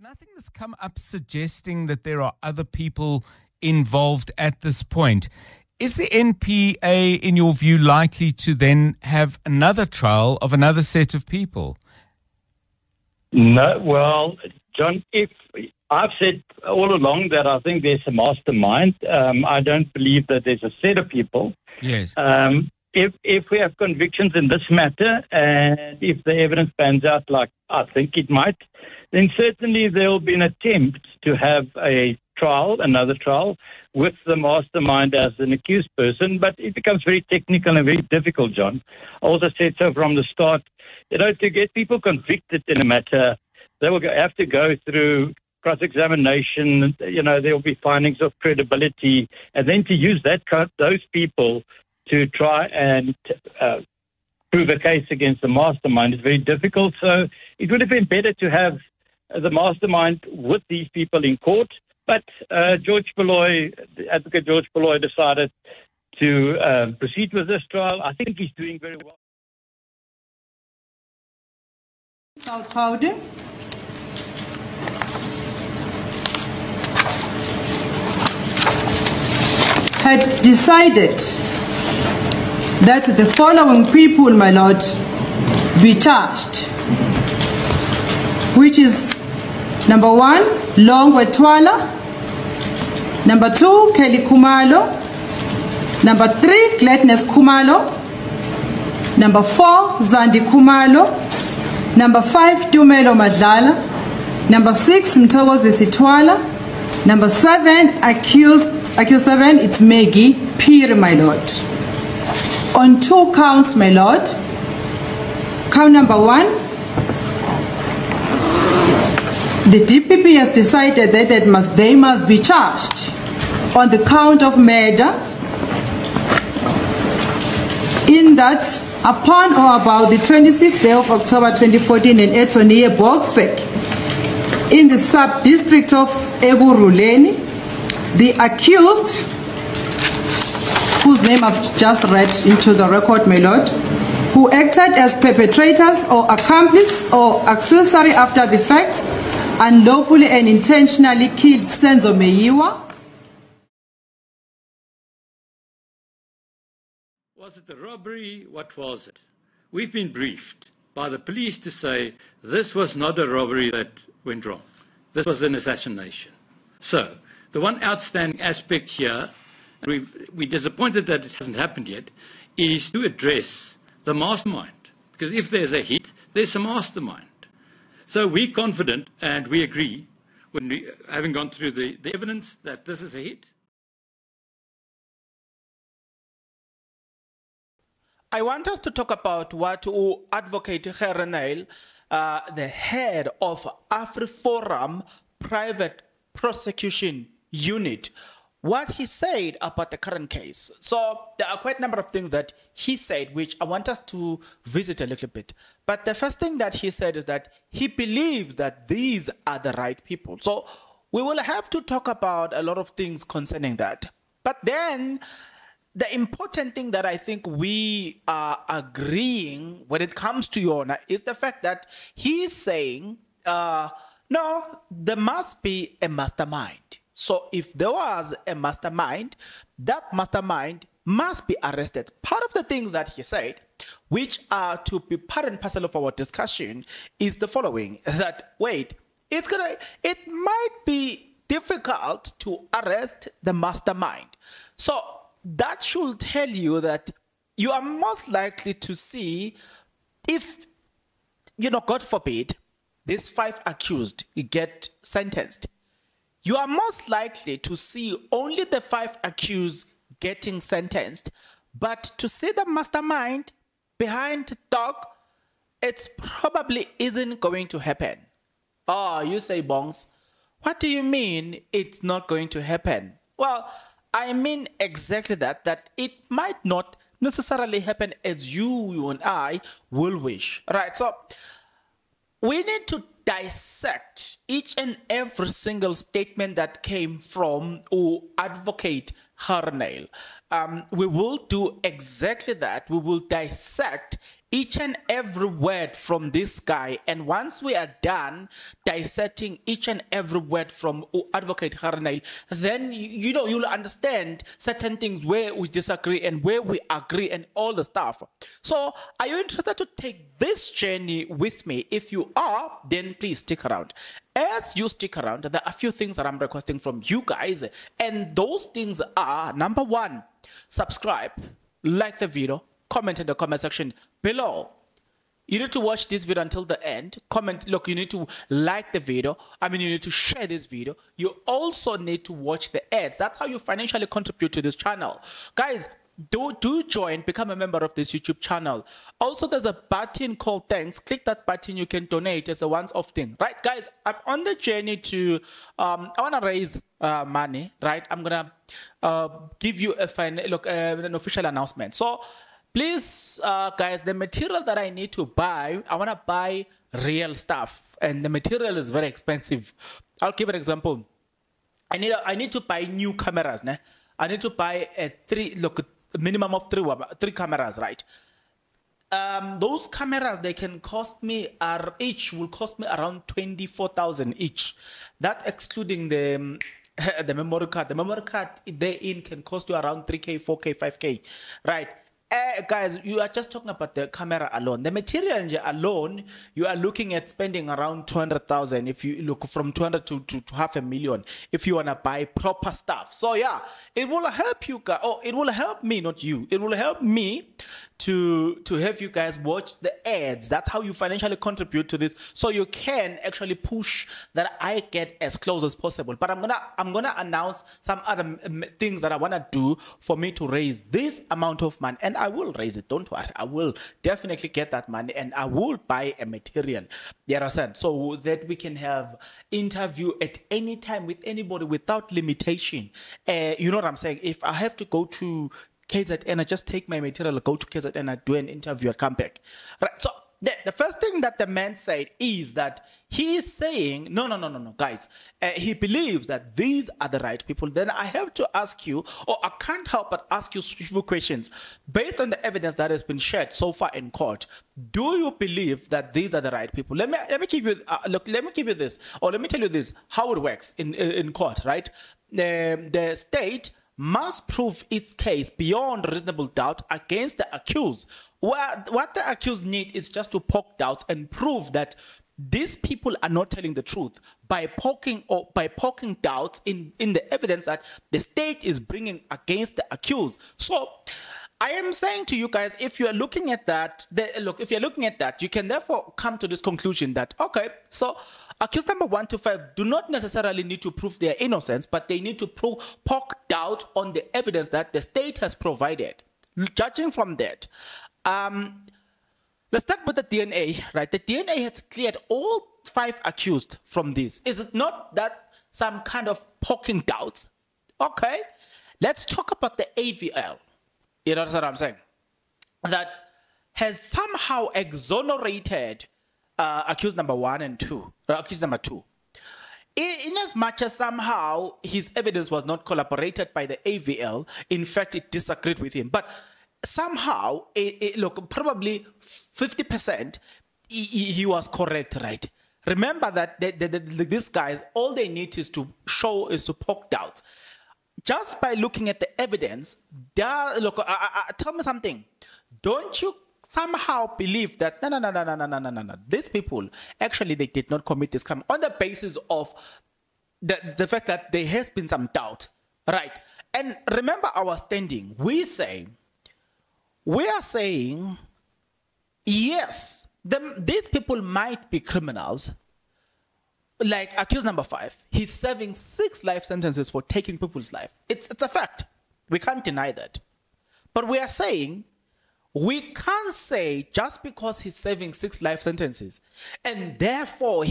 nothing that's come up suggesting that there are other people involved at this point. Is the NPA, in your view, likely to then have another trial of another set of people? No, well, John, if I've said all along that I think there's a mastermind. I don't believe that there's a set of people. Yes. If we have convictions in this matter, and if the evidence pans out like I think it might, then certainly there will be an attempt to have a trial, another trial, with the mastermind as an accused person. But it becomes very technical and very difficult, John. I also said so from the start. To get people convicted in a matter, they will have to go through cross-examination. There will be findings of credibility, and then to use those people to try and prove a case against the mastermind is very difficult. So it would have been better to have the mastermind with these people in court. But Advocate George Baloy decided to proceed with this trial. I think he's doing very well. South Gauteng. Had decided that the following people, my lord, be charged, which is number 1, Longwe Twala, number 2, Kelly Kumalo, number 3, Gladness Kumalo, number 4, Zandi Kumalo, number 5, Tumelo Madlala, number 6, Mthokozi Sitwala, number 7, accused 7, it's Maggie Peer, my lord. On 2 counts, my lord. Count number 1, the DPP has decided that they must be charged on the count of murder, in that upon or about the 26th day of October 2014 in Etonia, Boksburg, in the sub-district of Ekurhuleni, the accused, whose name I've just read into the record, my lord, who acted as perpetrators or accomplice or accessory after the fact, unlawfully and intentionally killed Senzo Meyiwa. Was it a robbery? What was it? We've been briefed by the police to say this was not a robbery that went wrong. This was an assassination. So, the one outstanding aspect here, and we're disappointed that it hasn't happened yet, is to address the mastermind. Because if there's a hit, there's a mastermind. So we're confident and we agree, having gone through the evidence, that this is a hit. I want us to talk about what Advocate Gerrie Nel, the head of AfriForum Private Prosecution Unit, what he said about the current case. So there are quite a number of things that he said, which I want us to visit a little bit. But the first thing that he said is that he believes that these are the right people. So we will have to talk about a lot of things concerning that. But then the important thing that I think we are agreeing when it comes to Yona is the fact that he's saying, no, there must be a mastermind. So if there was a mastermind, that mastermind must be arrested. Part of the things that he said, which are to be part and parcel of our discussion, is the following: that wait, it might be difficult to arrest the mastermind. So that should tell you that you are most likely to see, if, God forbid, these 5 accused get sentenced, you are most likely to see only the 5 accused getting sentenced, but to see the mastermind behind the dog, it probably isn't going to happen. Oh, you say, Bongs, what do you mean it's not going to happen? Well, I mean exactly that it might not necessarily happen as you and I will wish. Right, so we need to dissect each and every single statement that came from Advocate Gerrie Nel. We will do exactly that. We will dissect each and every word from this guy, and once we are done dissecting each and every word from Advocate Gerrie Nel, then you'll understand certain things where we disagree and where we agree and all the stuff. So are you interested to take this journey with me? If you are, then please stick around. As you stick around, there are a few things that I'm requesting from you guys, and those things are: number one, subscribe, like the video, comment in the comment section below. You need to watch this video until the end. Comment, look, you need to like the video. You need to share this video. You also need to watch the ads. That's how you financially contribute to this channel. Guys, do join, become a member of this YouTube channel. Also, there's a button called thanks. Click that button, you can donate as a once-off thing. Right, guys, I'm on the journey to, I want to raise money, right? I'm going to give you an official announcement. So, please, guys, the material that I need to buy, I want to buy real stuff, and the material is very expensive. I'll give an example. I need to buy new cameras. Ne? I need to buy a minimum of three cameras, right? Those cameras, they can cost me, each will cost me around 24,000 each. That excluding the memory card. The memory card therein can cost you around 3K, 4K, 5K, right? Guys, you are just talking about the camera alone. The material alone, you are looking at spending around 200,000. If you look from 200 to 500,000, if you want to buy proper stuff. So yeah, it will help you guys. Oh, it will help me, not you. It will help me to have you guys watch the ads. That's how you financially contribute to this, so you can actually push that I get as close as possible. But I'm gonna announce some other things that I wanna do for me to raise this amount of money, and I will raise it. Don't worry, I will definitely get that money, and I will buy a material. You understand? So that we can have interview at any time with anybody without limitation. You know what I'm saying? If I have to go to KZN, I just take my material, go to KZN, I do an interview, I come back. Right. So the first thing that the man said is that he is saying, no, guys. He believes that these are the right people. Then I have to ask you, or I can't help but ask you a few questions. Based on the evidence that has been shared so far in court, do you believe that these are the right people? Let me give you, let me give you this, or let me tell you this, how it works in court, right? The state must prove its case beyond reasonable doubt against the accused. What the accused need is just to poke doubts and prove that these people are not telling the truth by poking doubts in the evidence that the state is bringing against the accused. So I am saying to you guys, if you are looking at that, if you're looking at that, you can therefore come to this conclusion that, okay, so accused number 1 to 5 do not necessarily need to prove their innocence, but they need to poke doubt on the evidence that the state has provided. Judging from that, let's start with the DNA, right? The DNA has cleared all 5 accused from this. Is it not that some kind of poking doubts? Okay, let's talk about the AVL. You know what I'm saying? That has somehow exonerated accused number 1 and 2, accused number 2. In as much as somehow his evidence was not collaborated by the AVL, in fact, it disagreed with him. But somehow, look, probably 50%, he was correct, right? Remember that these guys, all they need is to show, is to poke doubts. Just by looking at the evidence, look, tell me something. Don't you somehow believe that no, these people actually they did not commit this crime on the basis of the fact that there has been some doubt, right? And remember our standing. We are saying yes, these people might be criminals. Like accused number 5, he's serving 6 life sentences for taking people's life. It's a fact. We can't deny that. But we are saying we can't say just because he's serving 6 life sentences and therefore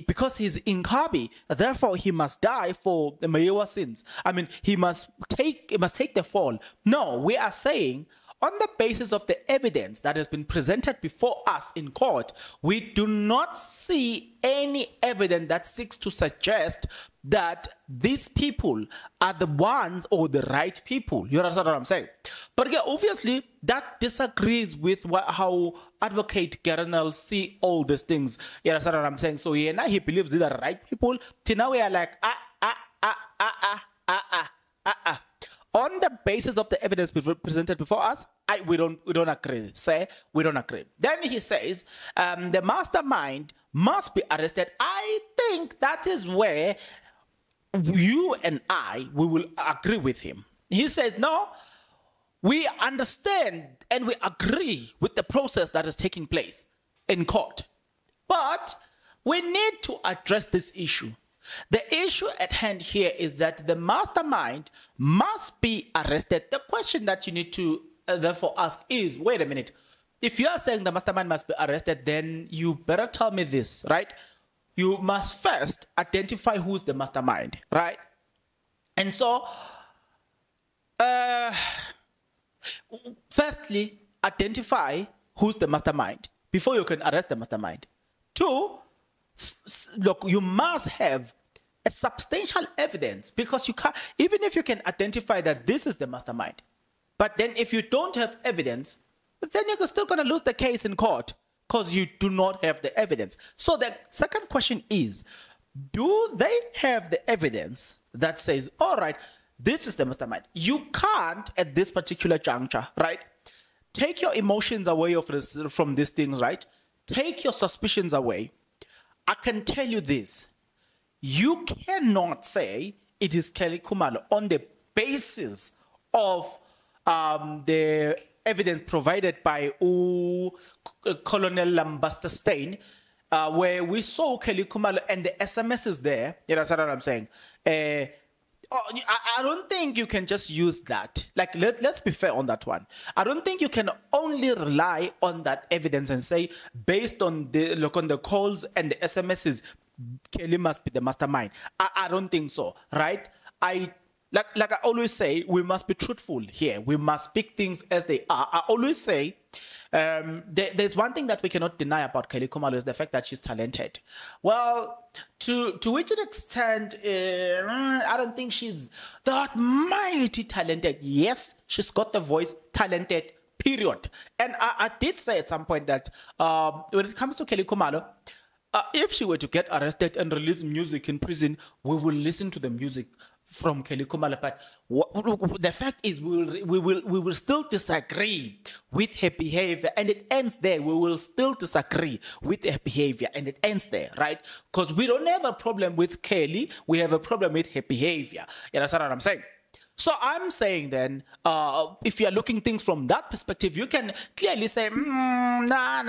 because he's in Kabi, therefore he must die for the Mayowa sins. I mean, he must take the fall. No, we are saying, On the basis of the evidence that has been presented before us in court, we do not see any evidence that seeks to suggest that these people are the ones or the right people. You understand what I'm saying? But again, obviously, that disagrees with how Advocate Gerrie Nel see all these things. You understand what I'm saying? So he believes these are the right people. Till now we are like, on the basis of the evidence presented before us, we don't agree. We don't agree. Then he says the mastermind must be arrested. I think that is where you and we will agree with him. He says, no, we understand and we agree with the process that is taking place in court. But we need to address this issue. The issue at hand here is that the mastermind must be arrested. The question that you need to therefore ask is, wait a minute, if you are saying the mastermind must be arrested, then you better tell me this, right? You must first identify who's the mastermind, right? And so, firstly, identify who's the mastermind before you can arrest the mastermind. Two, look, you must have a substantial evidence, because you can't, even if you can identify that this is the mastermind, but then if you don't have evidence, then you're still going to lose the case in court because you do not have the evidence. So the second question is, do they have the evidence that says, all right, this is the mastermind? You can't at this particular juncture, right? Take your emotions away from these things, right? Take your suspicions away. I can tell you this. You cannot say it is Kelly Khumalo on the basis of the evidence provided by Colonel Lambasta Stein, where we saw Kelly Khumalo and the SMSs there. You know what I'm saying? I don't think you can just use that. Like, let's be fair on that one. I don't think you can only rely on that evidence and say, based on the calls and the SMSs, Kelly must be the mastermind. I don't think so, right? Like I always say, we must be truthful here. We must speak things as they are. I always say, there's one thing that we cannot deny about Kelly Khumalo is the fact that she's talented. Well, to which extent, I don't think she's that mighty talented. Yes, she's got the voice, talented, period. And I did say at some point that when it comes to Kelly Khumalo, if she were to get arrested and release music in prison, we will listen to the music from Kelly Khumalo. But the fact is, we will still disagree with her behavior, and it ends there. We will still disagree with her behavior, and it ends there, right? Because we don't have a problem with Kelly, we have a problem with her behavior. You understand what I'm saying? So I'm saying then, if you're looking things from that perspective, you can clearly say, nah.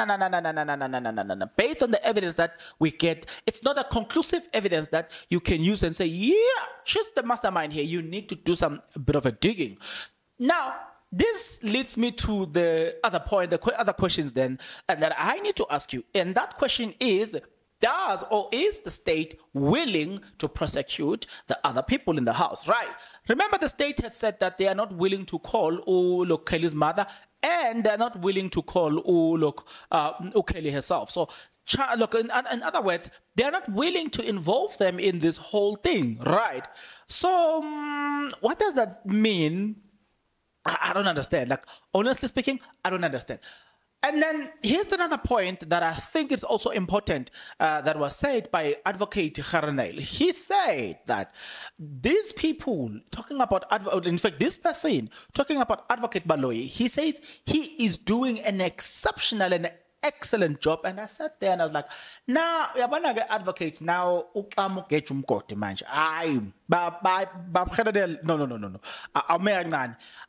Based on the evidence that we get, it's not a conclusive evidence that you can use and say, yeah, she's the mastermind here. You need to do a bit of a digging. Now, this leads me to the other point, the other questions then, and that I need to ask you. And that question is, does or is the state willing to prosecute the other people in the house, right? Remember, the state had said that they are not willing to call Kelly's mother, and they're not willing to call Kelly herself. So, look, in other words, they're not willing to involve them in this whole thing, right? So, what does that mean? I don't understand. Like, honestly speaking, I don't understand. And then here's another point that I think is also important that was said by Advocate Gerrie Nel. He said that these people talking about, in fact, this person talking about Advocate Baloyi, he says he is doing an exceptional and excellent job. And I sat there and I was like, now, yabana advocates now, no.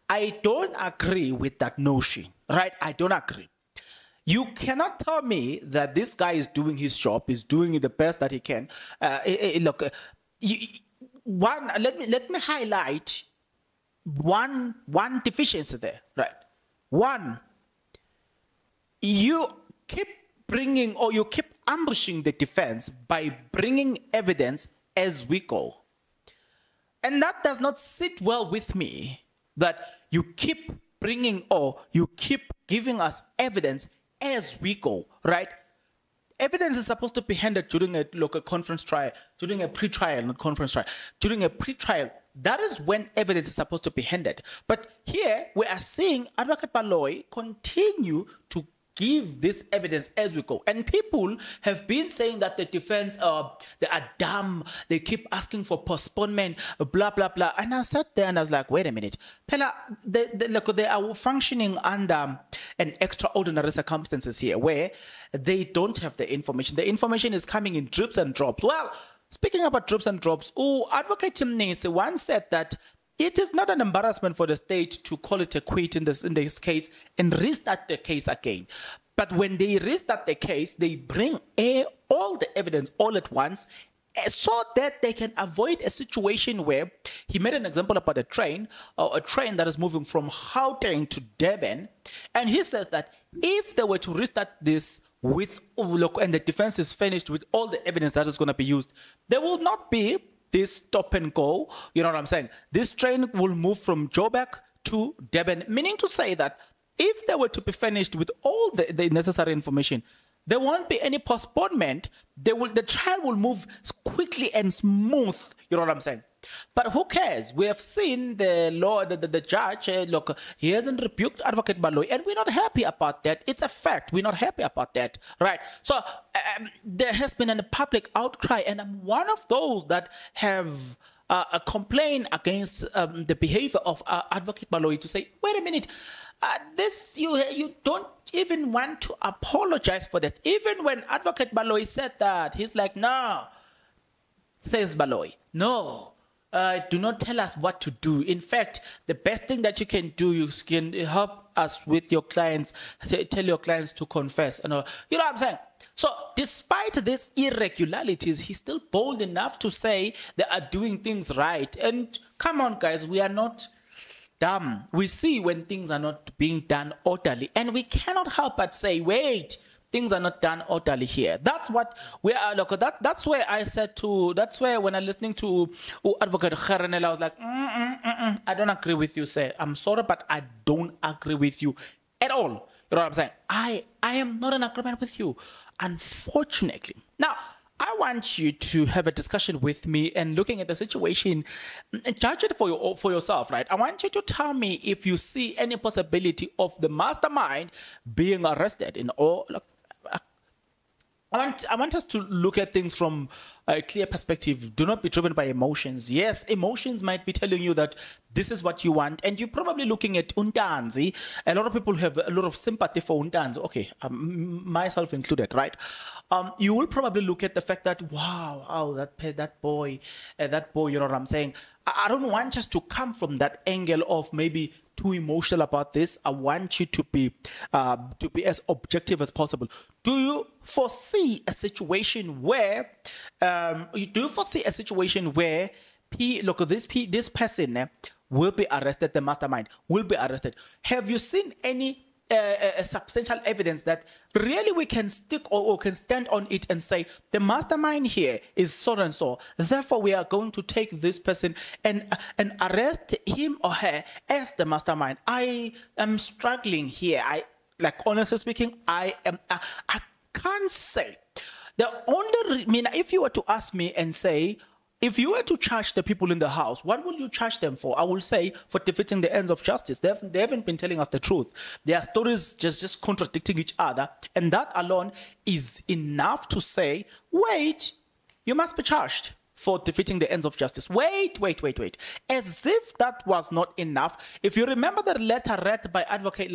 I don't agree with that notion, right? I don't agree. You cannot tell me that this guy is doing his job, is doing it the best that he can. Look, let me highlight one deficiency there, right? One, you keep bringing, or you keep ambushing the defense by bringing evidence as we go. And that does not sit well with me, that you keep bringing, or you keep giving us evidence as we go, right? Evidence is supposed to be handed during a local conference trial, during a pre-trial, not conference trial, during a pre-trial. That is when evidence is supposed to be handed. But here we are seeing Advocate Baloyi continue to give this evidence as we go. And people have been saying that the defense, they are dumb, they keep asking for postponement, blah, blah, blah. And I sat there and I was like, wait a minute. Pela, they are functioning under an extraordinary circumstances here where they don't have the information. The information is coming in drips and drops. Well, speaking about drips and drops, Advocate Timnese once said that it is not an embarrassment for the state to call it a quit in this case and restart the case again. But when they restart the case, they bring all the evidence all at once so that they can avoid a situation where he made an example about a train that is moving from Gauteng to Durban. And he says that if they were to restart this and the defense is finished with all the evidence that is going to be used, there will not be this stop and go. You know what I'm saying? This train will move from Joburg to Durban, meaning to say that if they were to be finished with all the necessary information, there won't be any postponement. The trial will move quickly and smooth. You know what I'm saying? But who cares? We have seen the judge, look, he hasn't rebuked Advocate Baloyi, and we're not happy about that. It's a fact. We're not happy about that, right? So there has been a public outcry, and I'm one of those that have complained against the behavior of Advocate Baloyi to say, wait a minute, you don't even want to apologize for that. Even when Advocate Baloyi said that, he's like, no, says Baloyi, no. Do not tell us what to do. In fact, the best thing that you can do, you can help us with your clients, tell your clients to confess. And you know what I'm saying? So despite these irregularities, he's still bold enough to say they are doing things right. And come on, guys, we are not dumb. We see when things are not being done orderly. And we cannot help but say, wait, things are not done orderly here. That's what we are. Look, that's where I said to. That's where when I'm listening to Advocate Gerrie Nel, I was like, I don't agree with you, sir. I'm sorry, but I don't agree with you at all. You know what I'm saying? I am not in agreement with you, unfortunately. Now, I want you to have a discussion with me and looking at the situation and judge it for yourself, right? I want you to tell me if you see any possibility of the mastermind being arrested in all. I want us to look at things from a clear perspective. Do not be driven by emotions. Yes, emotions might be telling you that this is what you want, and you're probably looking at Untanzi. A lot of people have a lot of sympathy for Untanzi. Okay, myself included, right? You will probably look at the fact that, wow, that boy, you know what I'm saying? I don't want us to come from that angle of maybe too emotional about this. I want you to be as objective as possible. Do you foresee a situation where this person will be arrested? The mastermind will be arrested. Have you seen any substantial evidence that really we can stick or can stand on it and say the mastermind here is so and so, therefore we are going to take this person and arrest him or her as the mastermind? I am struggling here. Honestly speaking, I can't say. If you were to ask me and say, if you were to charge the people in the house, what would you charge them for? I will say for defeating the ends of justice. They haven't been telling us the truth. Their stories just contradicting each other. And that alone is enough to say, wait, you must be charged for defeating the ends of justice. Wait. As if that was not enough. If you remember the letter read by Advocate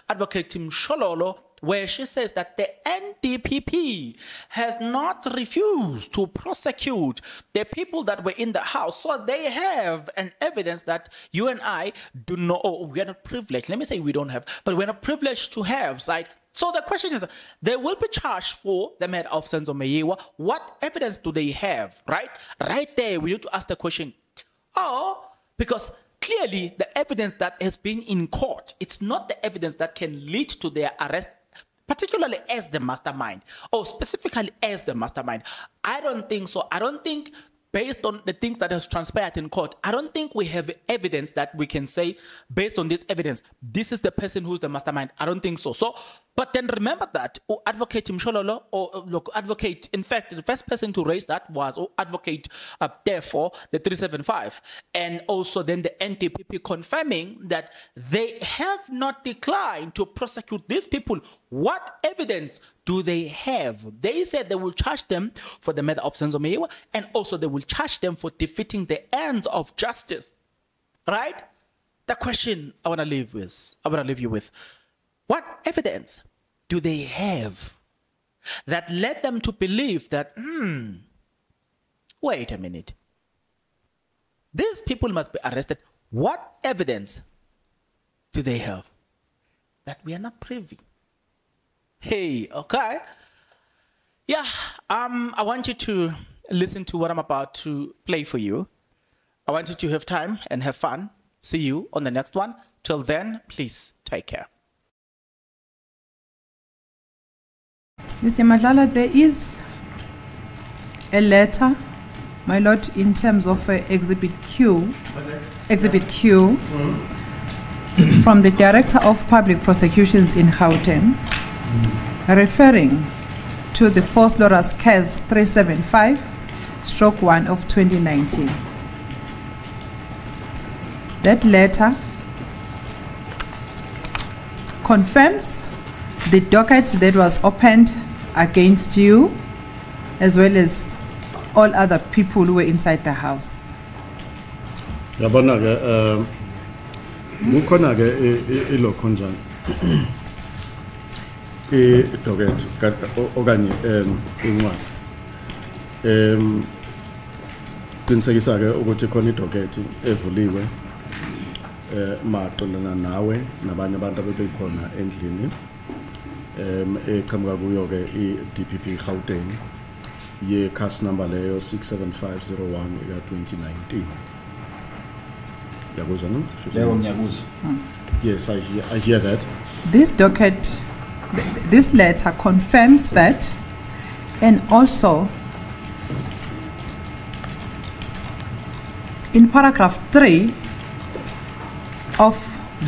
Mshololo, where she says that the NDPP has not refused to prosecute the people that were in the house. So they have an evidence that you and I do not, we are not privileged. Let me say we don't have, but we're not privileged to have, right? So the question is, they will be charged for the murder of Senzo Meyiwa. What evidence do they have, right? Right there, we need to ask the question. Because clearly the evidence that has been in court, it's not the evidence that can lead to their arrest, particularly as the mastermind, or specifically as the mastermind. I don't think so. I don't think based on the things that has transpired in court, I don't think we have evidence that we can say, based on this evidence, this is the person who's the mastermind. I don't think so. But then remember that Advocate Mshololo, or look, advocate, in fact, the first person to raise that was advocate, therefore, the 375. And also then the NDPP confirming that they have not declined to prosecute these people. What evidence do they have? They said they will charge them for the murder of Senzo Meyiwa, and also they will charge them for defeating the ends of justice. Right? The question I want to leave you with. What evidence do they have that led them to believe that, wait a minute, these people must be arrested? What evidence do they have that we are not privy? Hey, okay. Yeah, I want you to listen to what I'm about to play for you. I want you to have time and have fun. See you on the next one. Till then, please take care. Mr. Madlala, there is a letter, my lord, in terms of Exhibit Q, from the Director of Public Prosecutions in Gauteng, referring to the Force Lawyers Case 375/1 of 2019. That letter confirms the docket that was opened against you, as well as all other people who were inside the house. Yabona ke mukhona ke ilokhonjana docket okanye incwadi qinisekisa ke ukuthi khona idocket evuliwe maqolana nawe nabanye abantu abebekhona endlini eqhamuka kuyo ke i-DPP Gauteng ye case number leyo 67501 2019. Yakuzwa no? Yes, I hear that. This docket, this letter confirms that, and also in paragraph 3 of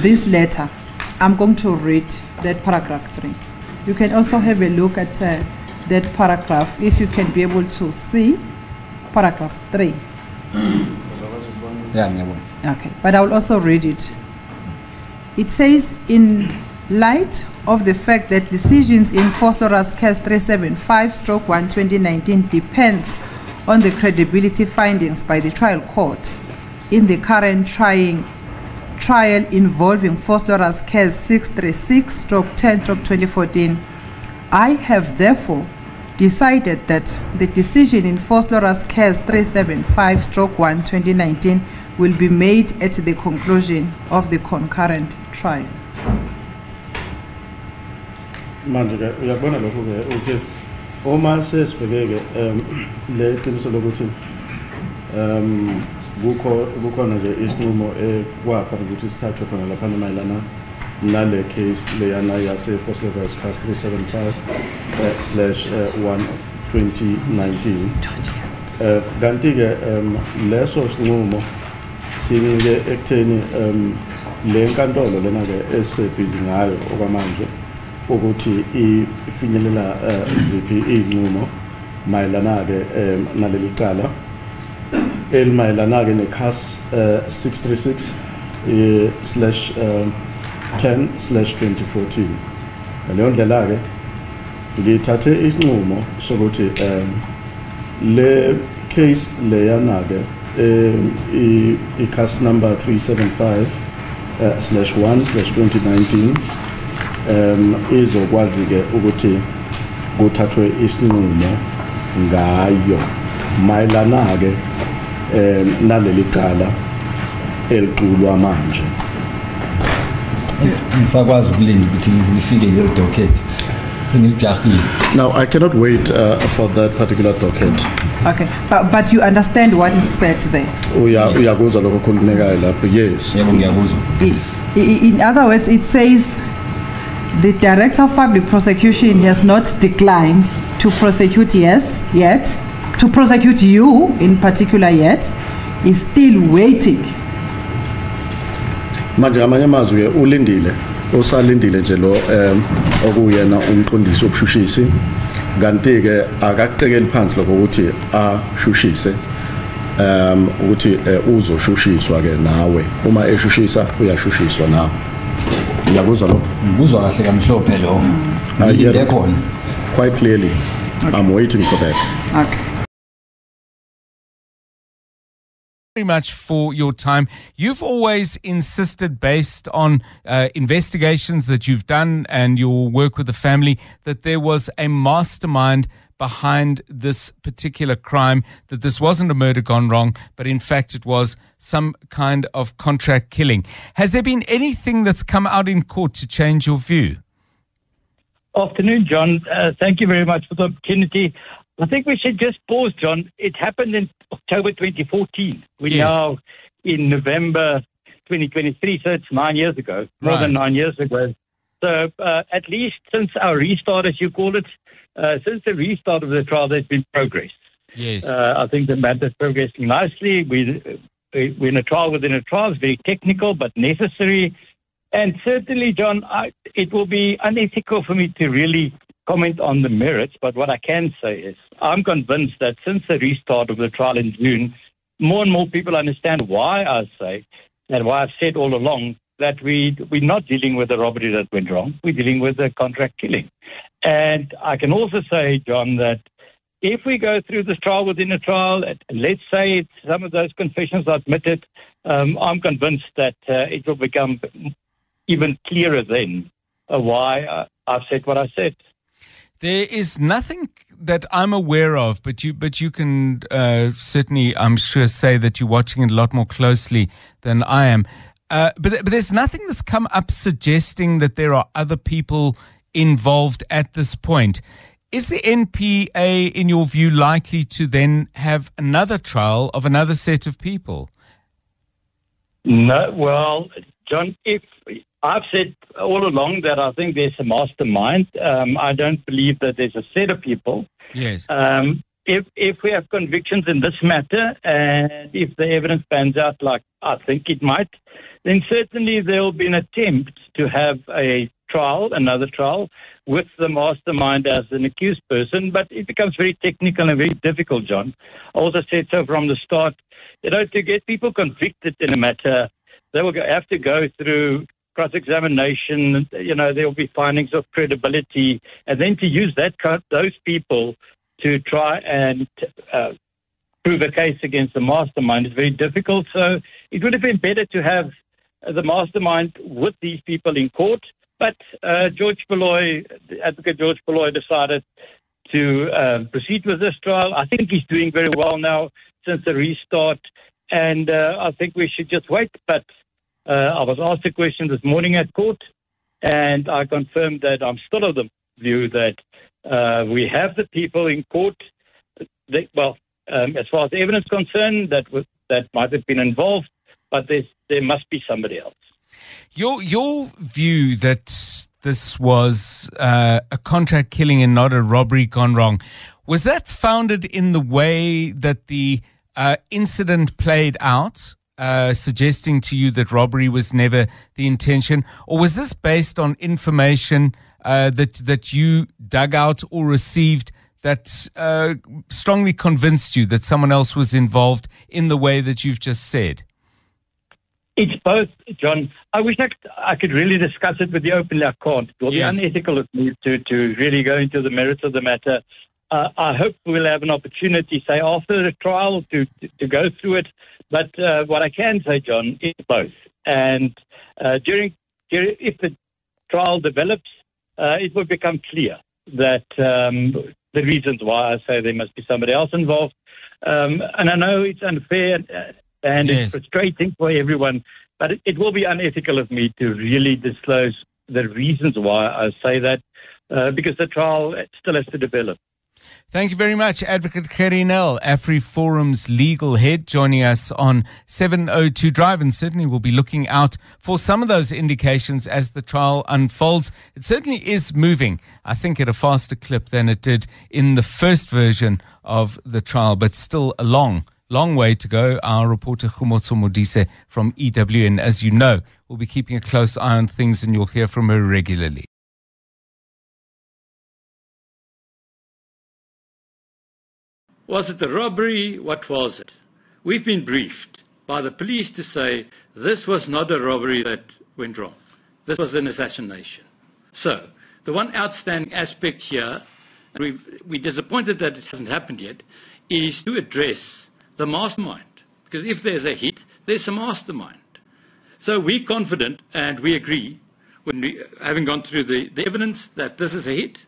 this letter, I'm going to read that paragraph 3. You can also have a look at that paragraph if you can be able to see paragraph 3. Okay, but I will also read it. It says, in light of the fact that decisions in Force Lawyers Case 375/1 2019 depends on the credibility findings by the trial court in the current trial involving Force Lawyers Case 636/10/2014, I have therefore decided that the decision in Force Lawyers Case 375/1 2019 will be made at the conclusion of the concurrent trial. Manje ke uyabona lokho ke okay, uma sesibheke le qiniso lokuthi kukhona nje isinqumo ekwafanele ukuthi sithathwe khona lapha mayelana nale case leyana yase Force Lawyers Case 375/1 2019. Kanti ke leso sinqumo sinike ekutheni le nkantolo lena ke esebhizi ngayo okwamanje ukuthi ifinyelela ziphi inqumo mayelana ke naleli cala elimayelana ke necase 636/10/2014. Ngaleyo ndlela ke ngithathe isinqumo sokuthi le case leyana ke i-case number 375/1/2019 izokwazi ke ukuthi kuthathwe isinqumo ngayo mayelana ke naleli cala eliqulwa manje. Ngisakwazi ukulinda ukuthi ngifike le docket. Now I cannot wait for that particular docket. Okay, but you understand what is said there? Uyakuzwa lokho khulumekayo lapho. Yes. In other words, it says the Director of Public Prosecution has not declined to prosecute yet to prosecute you in particular yet is still waiting. Manje ngamanye amazwi ulindile usalindile nje lo okuyena umqondisi obushushisi kanti ke akakuqekeli phansi lokho ukuthi ashushise ukuthi uzoshushiswa ke nawe uma eshushisa uyashushiswa nawe. Ngiyakuzwa lokho. Ngikuzwa kahle kamhlophe lo. Ngikhona. Quite clearly. Okay. I'm waiting for that. Okay. Very much for your time. You've always insisted, based on investigations that you've done and your work with the family, that there was a mastermind behind this particular crime, that this wasn't a murder gone wrong, but in fact it was some kind of contract killing. Has there been anything that's come out in court to change your view? Afternoon, John. Thank you very much for the opportunity. I think we should just pause, John. It happened in October 2014. We're now in November 2023, so it's 9 years ago, more than 9 years ago. So at least since our restart, as you call it, since the restart of the trial, there's been progress. Yes. I think the matter's progressing nicely. We're in a trial within a trial. It's very technical but necessary. And certainly, John, it will be unethical for me to really comment on the merits, but what I can say is I'm convinced that since the restart of the trial in June, more and more people understand why I say, and why I've said all along, that we're not dealing with a robbery that went wrong. We're dealing with a contract killing. And I can also say, John, that if we go through this trial within a trial, let's say some of those confessions are admitted, I'm convinced that it will become even clearer then why I've said what I said. There is nothing that I'm aware of, but you can certainly, I'm sure, say that you're watching it a lot more closely than I am. But there's nothing that's come up suggesting that there are other people involved at this point. Is the NPA, in your view, likely to then have another trial of another set of people? No, well, John, I've said all along that I think there's a mastermind. I don't believe that there's a set of people. Yes. If we have convictions in this matter, and if the evidence pans out like I think it might, then certainly there will be an attempt to have a trial, another trial, with the mastermind as an accused person. But it becomes very technical and very difficult, John. I also said so from the start. To get people convicted in a matter, they will have to go through cross-examination. There will be findings of credibility, and then to use those people to try and prove a case against the mastermind is very difficult. So it would have been better to have the mastermind with these people in court. But Advocate George Baloy decided to proceed with this trial. I think he's doing very well now since the restart, and I think we should just wait. But I was asked a question this morning at court, and I confirmed that I'm still of the view that we have the people in court. As far as the evidence is concerned, that might have been involved, but there must be somebody else. Your view that this was a contract killing and not a robbery gone wrong, was that founded in the way that the incident played out? Suggesting to you that robbery was never the intention, or was this based on information that you dug out or received that strongly convinced you that someone else was involved in the way that you've just said? It's both, John. I wish I could really discuss it with you openly. I can't. It will be unethical of me to really go into the merits of the matter. I hope we'll have an opportunity, say, after the trial to go through it. But what I can say, John, is both. And if the trial develops, it will become clear that the reasons why I say there must be somebody else involved. And I know it's unfair and it's frustrating for everyone, but it will be unethical of me to really disclose the reasons why I say that, because the trial still has to develop. Thank you very much, Advocate Gerrie Nel, AfriForum's legal head, joining us on 702 Drive, and certainly we'll be looking out for some of those indications as the trial unfolds. It certainly is moving, I think, at a faster clip than it did in the first version of the trial, but still a long way to go. Our reporter Khumotso Modise from EWN, as you know, will be keeping a close eye on things, and you'll hear from her regularly. Was it a robbery? What was it? We've been briefed by the police to say this was not a robbery that went wrong. This was an assassination. So, the one outstanding aspect here, and we're disappointed that it hasn't happened yet, is to address the mastermind. Because if there's a hit, there's a mastermind. So we're confident and we agree, having gone through the evidence, that this is a hit.